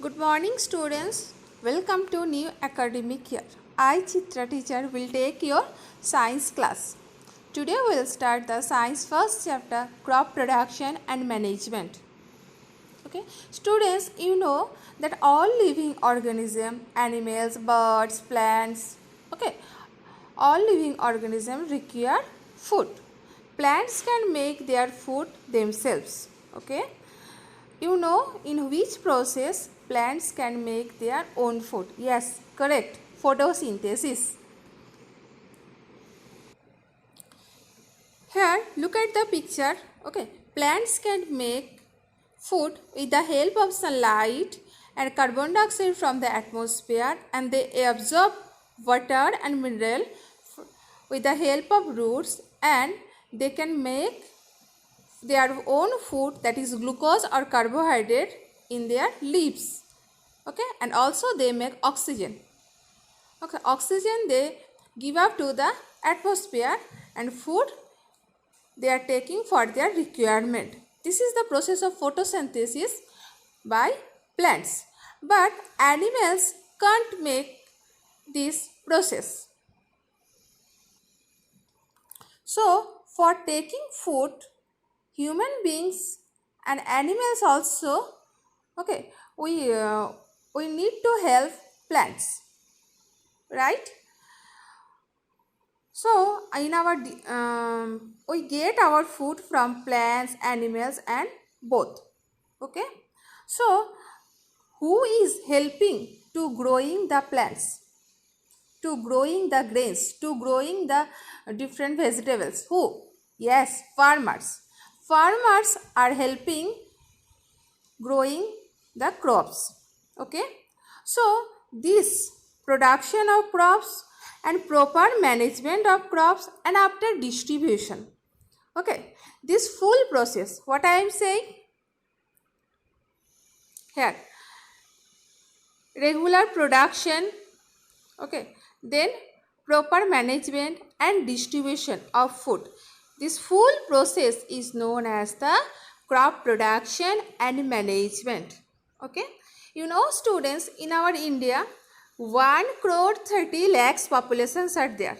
Good morning students. Welcome to new academic year. I Chitra teacher will take your science class. Today we will start the science first chapter crop production and management. Okay, students, you know that all living organisms, animals, birds, plants, okay, all living organisms require food. Plants can make their food themselves. Okay, you know in which process plants can make their own food? Yes, correct. Photosynthesis. Here, look at the picture. Okay, plants can make food with the help of sunlight and carbon dioxide from the atmosphere, and they absorb water and mineral with the help of roots, and they can make their own food, that is glucose or carbohydrate, in their leaves. Okay, and also they make oxygen. Okay, oxygen they give up to the atmosphere, and food they are taking for their requirement. This is the process of photosynthesis by plants, but animals can't make this process. So for taking food, human beings and animals also, okay, we need to help plants, right? So in our we get our food from plants, animals, and both. Okay, so who is helping to growing the plants, to growing the grains, to growing the different vegetables? Who? Yes, farmers. Farmers are helping growing the crops. Okay, so this production of crops and proper management of crops and after distribution, okay, this full process, what I am saying here, regular production, okay, then proper management and distribution of food, this full process is known as the crop production and management. Okay, you know students, in our India 1 crore 30 lakhs populations are there.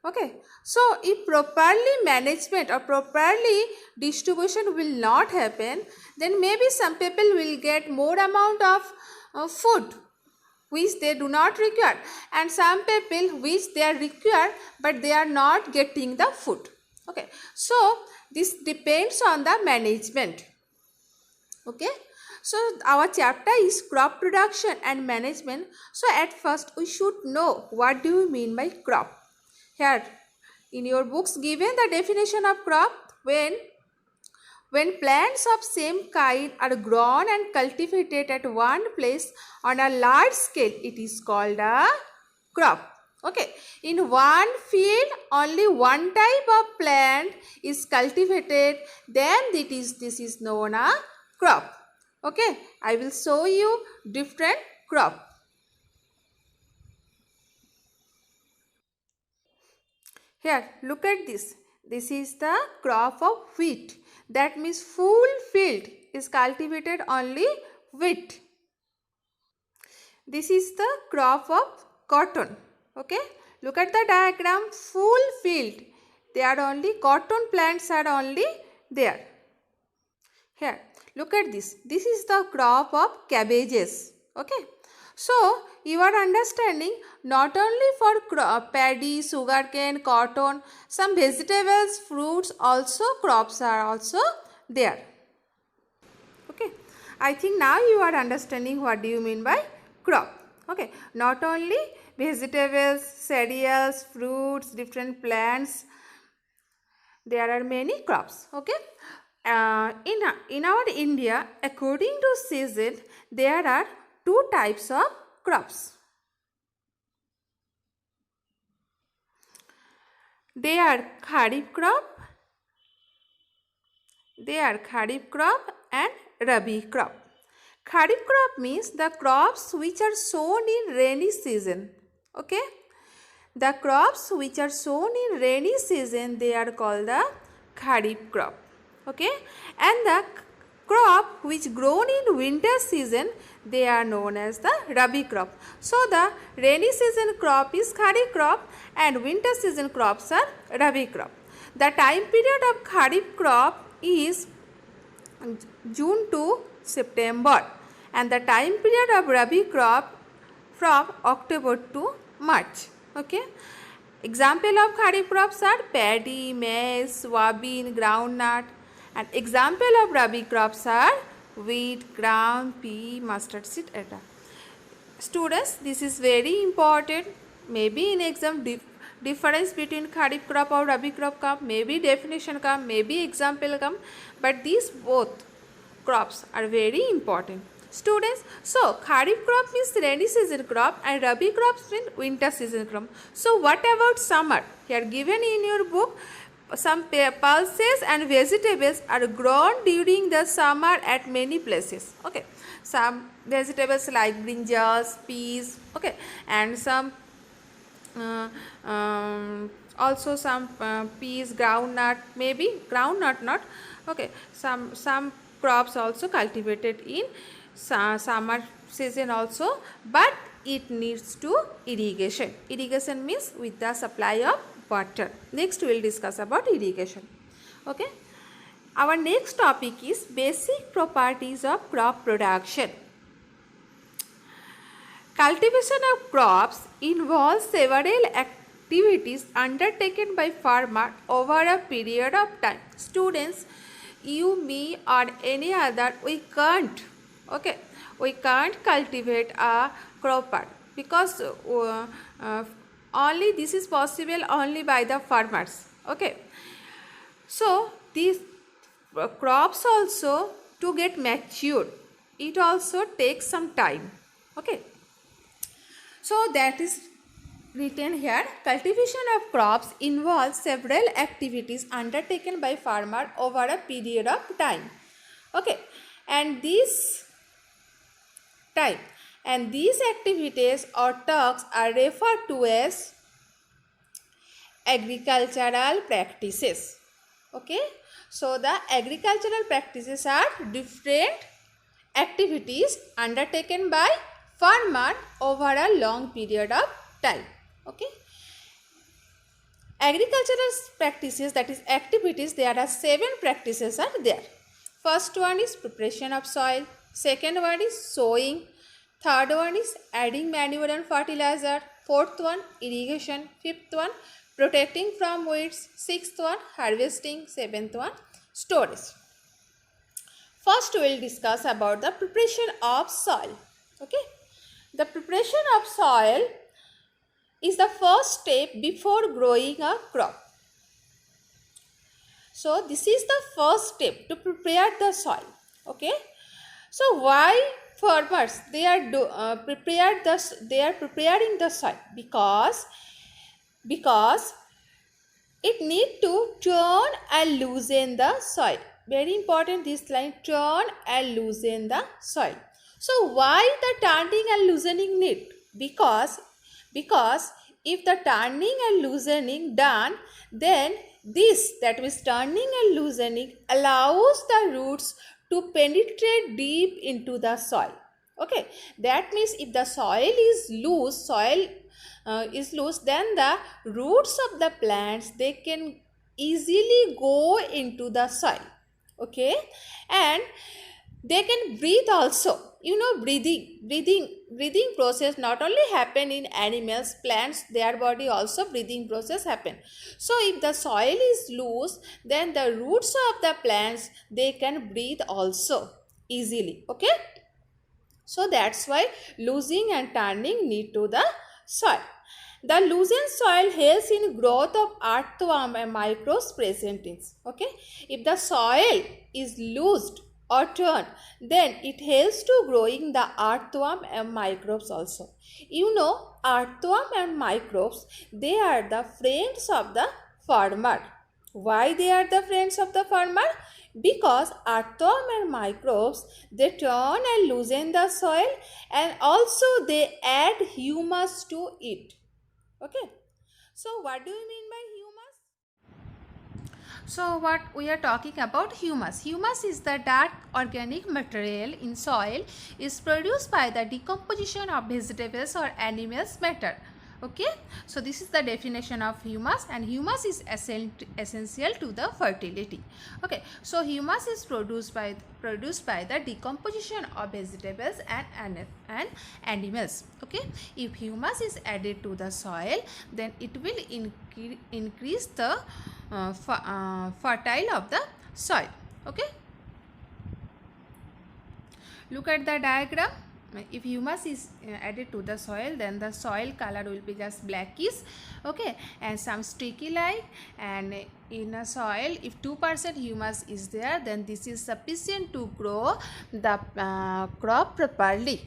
Okay, so if properly management or properly distribution will not happen, then maybe some people will get more amount of food which they do not require, and some people which they are require but they are not getting the food. Okay, so this depends on the management. Okay, so our chapter is crop production and management. So at first we should know what do you mean by crop. Here in your books given the definition of crop, when plants of same kind are grown and cultivated at one place on a large scale, it is called a crop. Okay, in one field only one type of plant is cultivated, then this is known as crop. Okay, I will show you different crop. Here, look at this. This is the crop of wheat. That means full field is cultivated only wheat. This is the crop of cotton. Okay, look at the diagram. Full field. They are only cotton plants are only there. Here, look at this. This is the crop of cabbages. Okay. So, you are understanding not only for paddy, sugarcane, cotton, some vegetables, fruits also crops are also there. Okay. I think now you are understanding what do you mean by crop. Okay. Not only vegetables, cereals, fruits, different plants, there are many crops. Okay. In our India, according to season, there are two types of crops. They are Kharif crop and Rabi crop. Kharif crop means the crops which are sown in rainy season. Okay, the crops which are sown in rainy season, they are called the Kharif crop. Okay, and the crop which grown in winter season, they are known as the Rabi crop. So the rainy season crop is Kharif crop and winter season crops are Rabi crop. The time period of Kharif crop is June to September and the time period of Rabi crop from October to March. Okay. Example of Kharif crops are paddy, maize, soybean, groundnut, and example of Rabi crops are wheat, gram, pea, mustard seed, etc. Students, this is very important. Maybe in exam difference between Kharif crop or Rabi crop come, maybe definition come, maybe example come, but these both crops are very important. Students, so Kharif crop means rainy season crop and Rabi crops mean winter season crop. So what about summer? Here given in your book, some pulses and vegetables are grown during the summer at many places. Okay, some vegetables like brinjals, peas, okay, and some also some peas, groundnut, maybe groundnut not, okay, some crops also cultivated in summer season also, but it needs to irrigation. Irrigation means with the supply of water. Next we will discuss about irrigation. Okay, our next topic is basic properties of crop production. Cultivation of crops involves several activities undertaken by farmer over a period of time. Students, you, me or any other, we can't cultivate a crop because only this is possible only by the farmers. Okay, so these crops also to get matured, it also takes some time. Okay, so that is written here. Cultivation of crops involves several activities undertaken by farmer over a period of time. Okay, and these activities or tasks are referred to as agricultural practices. Okay, so the agricultural practices are different activities undertaken by farmer over a long period of time. Okay, agricultural practices, that is activities, there are 7 practices are there. First one is preparation of soil, second one is sowing, third one is adding manure and fertilizer, fourth one irrigation, fifth one protecting from weeds, sixth one harvesting, seventh one storage. First we will discuss about the preparation of soil. Okay, the preparation of soil is the first step before growing a crop. So this is the first step to prepare the soil. Okay, so why farmers they are preparing the soil? Because it need to turn and loosen the soil. Very important this line, turn and loosen the soil. So why the turning and loosening need? Because if the turning and loosening done, then this, that means turning and loosening, allows the roots to penetrate deep into the soil. Okay, that means if the soil is loose, then the roots of the plants, they can easily go into the soil. Okay, and they can breathe also. You know, breathing process not only happen in animals, plants, their body also breathing process happen. So if the soil is loose, then the roots of the plants, they can breathe also easily. Okay, so that's why loosening and turning need to the soil. The loosened soil helps in growth of earthworm and microbes present in. Okay, if the soil is loosed or turned, then it helps to growing the earthworm and microbes also. You know, earthworm and microbes, they are the friends of the farmer. Why they are the friends of the farmer? Because earthworm and microbes, they turn and loosen the soil, and also they add humus to it. Okay, so what do you mean by humus? So what we are talking about, humus. Humus is the dark organic material in soil is produced by the decomposition of vegetables or animals matter. Okay, so this is the definition of humus, and humus is essential to the fertility. Okay, so humus is produced by the decomposition of vegetables and animals. Okay, if humus is added to the soil, then it will increase the fertile of the soil. Okay, look at the diagram. If humus is added to the soil, then the soil color will be just blackish, okay, and some streaky like. And in a soil, if 2% humus is there, then this is sufficient to grow the crop properly.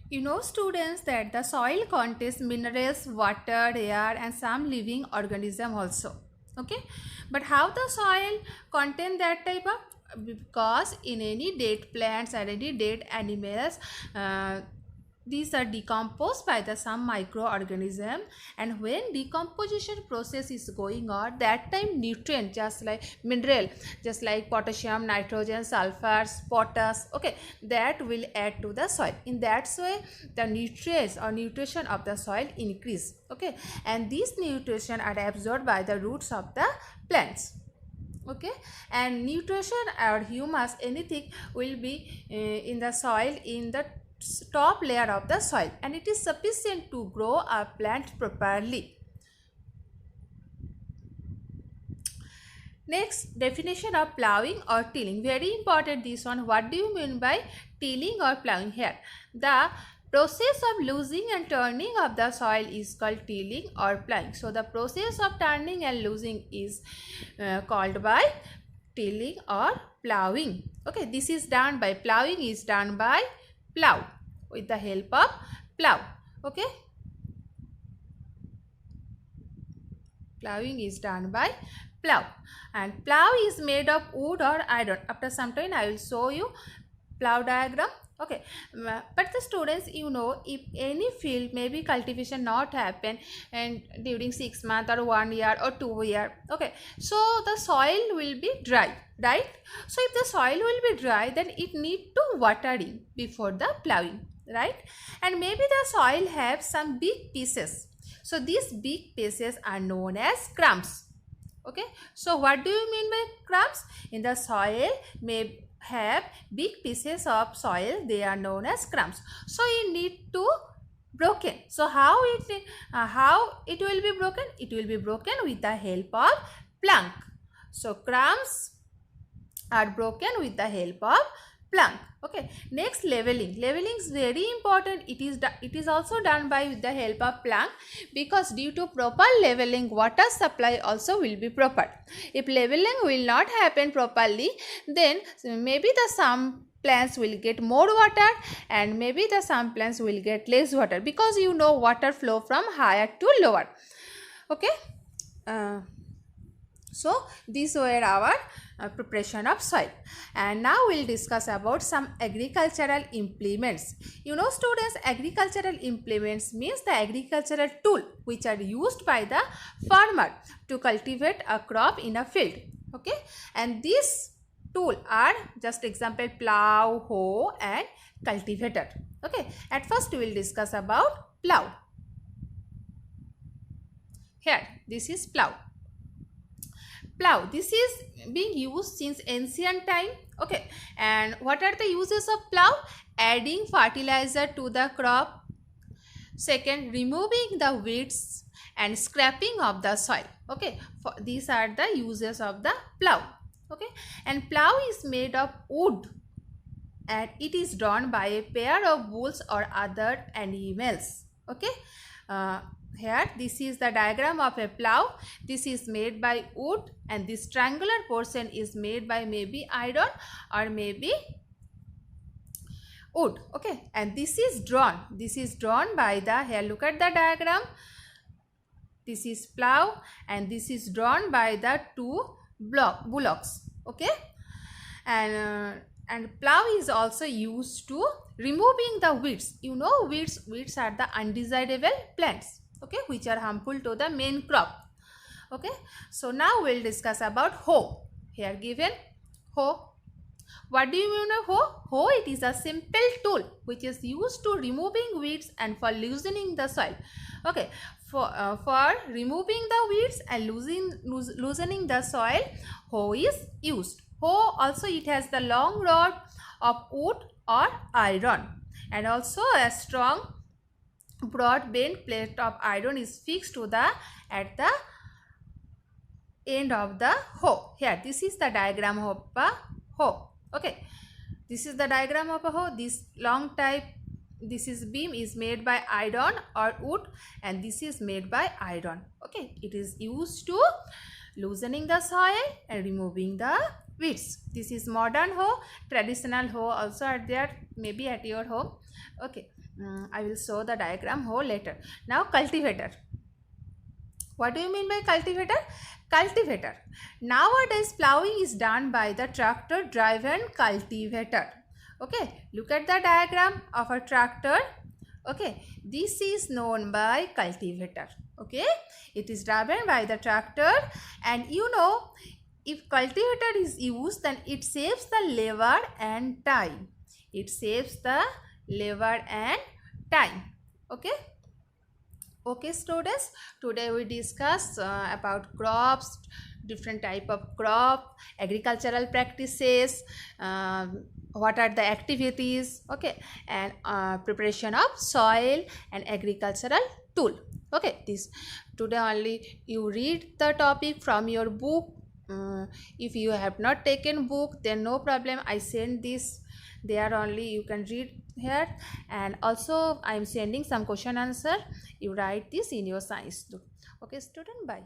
You know, students, that the soil contains minerals, water, air, and some living organism also. Okay, but how the soil contain that type of? Because in any dead plants or any dead animals, these are decomposed by the some microorganism, and when decomposition process is going on, that time nutrient just like mineral, just like potassium, nitrogen, sulfur, potash, okay, that will add to the soil. In that way, the nutrients or nutrition of the soil increase, okay, and these nutrition are absorbed by the roots of the plants. Okay, and nutrition or humus, anything will be in the soil, in the top layer of the soil, and it is sufficient to grow a plant properly. Next, definition of plowing or tilling. Very important this one. What do you mean by tilling or plowing here? The process of losing and turning of the soil is called tilling or plowing. So the process of turning and losing is called by tilling or plowing. Okay, this is done by plowing, is done by plow, with the help of plow. Okay, plowing is done by plow, and plow is made of wood or iron. After some time I will show you plow diagram. Okay, but the students, you know, if any field maybe cultivation not happen and during 6 months or 1 year or 2 year, okay, so the soil will be dry, right? So if the soil will be dry, then it need to watering before the plowing, right? And maybe the soil have some big pieces, so these big pieces are known as crumbs. Okay, so what do you mean by crumbs? In the soil may have big pieces of soil, they are known as crumbs. So you need to broken. So how it will be broken? It will be broken with the help of plank. So crumbs are broken with the help of plank. Okay, next, leveling. Leveling is very important. It is also done by with the help of plank, because due to proper leveling, water supply also will be proper. If leveling will not happen properly, then maybe the some plants will get more water and maybe the some plants will get less water, because you know water flow from higher to lower. Okay, so these were our preparation of soil, and now we'll discuss about some agricultural implements. You know, students, agricultural implements means the agricultural tool which are used by the farmer to cultivate a crop in a field. Okay, and these tool are just example plow, hoe and cultivator. Okay, at first we will discuss about plow. Here this is plow. Plow, this is being used since ancient time. Okay, and what are the uses of plow? Adding fertilizer to the crop. Second, removing the weeds and scraping of the soil. Okay, these are the uses of the plow. Okay, and plow is made of wood and it is drawn by a pair of bulls or other animals. Okay, here this is the diagram of a plow. This is made by wood and this triangular portion is made by maybe iron or maybe wood. Okay, and this is drawn by the, here look at the diagram, this is plow and this is drawn by the two bullocks. Okay, and plow is also used to removing the weeds. You know, weeds are the undesirable plants, okay, which are harmful to the main crop. Okay, so now we'll discuss about hoe. Here given hoe. What do you mean by hoe? Hoe, it is a simple tool which is used to removing weeds and for loosening the soil. Okay, for removing the weeds and loosening the soil, hoe is used. Hoe also, it has the long rod of wood or iron, and also a strong broad bent plate of iron is fixed to the at the end of the hoe. Here, this is the diagram of a hoe. Okay, this is the diagram of a hoe. This long type, this is beam is made by iron or wood, and this is made by iron. Okay, it is used to loosening the soil and removing the weeds. This is modern hoe. Traditional hoe also are there, maybe at your home. Okay, I will show the diagram hoe later. Now cultivator. What do you mean by cultivator? Cultivator. Nowadays plowing is done by the tractor driven cultivator. Okay, look at the diagram of a tractor. Okay, this is known by cultivator. Okay, it is driven by the tractor, and you know, if cultivator is used, then it saves the labor and time. It saves the labor and time. Okay. Okay students, today we discuss about crops, different type of crop, agricultural practices, what are the activities, okay, and preparation of soil and agricultural tool. Okay, this today only you read the topic from your book. If you have not taken book, then no problem, I send this there only, you can read here, and also I am sending some question answer, you write this in your science book. Okay student, bye.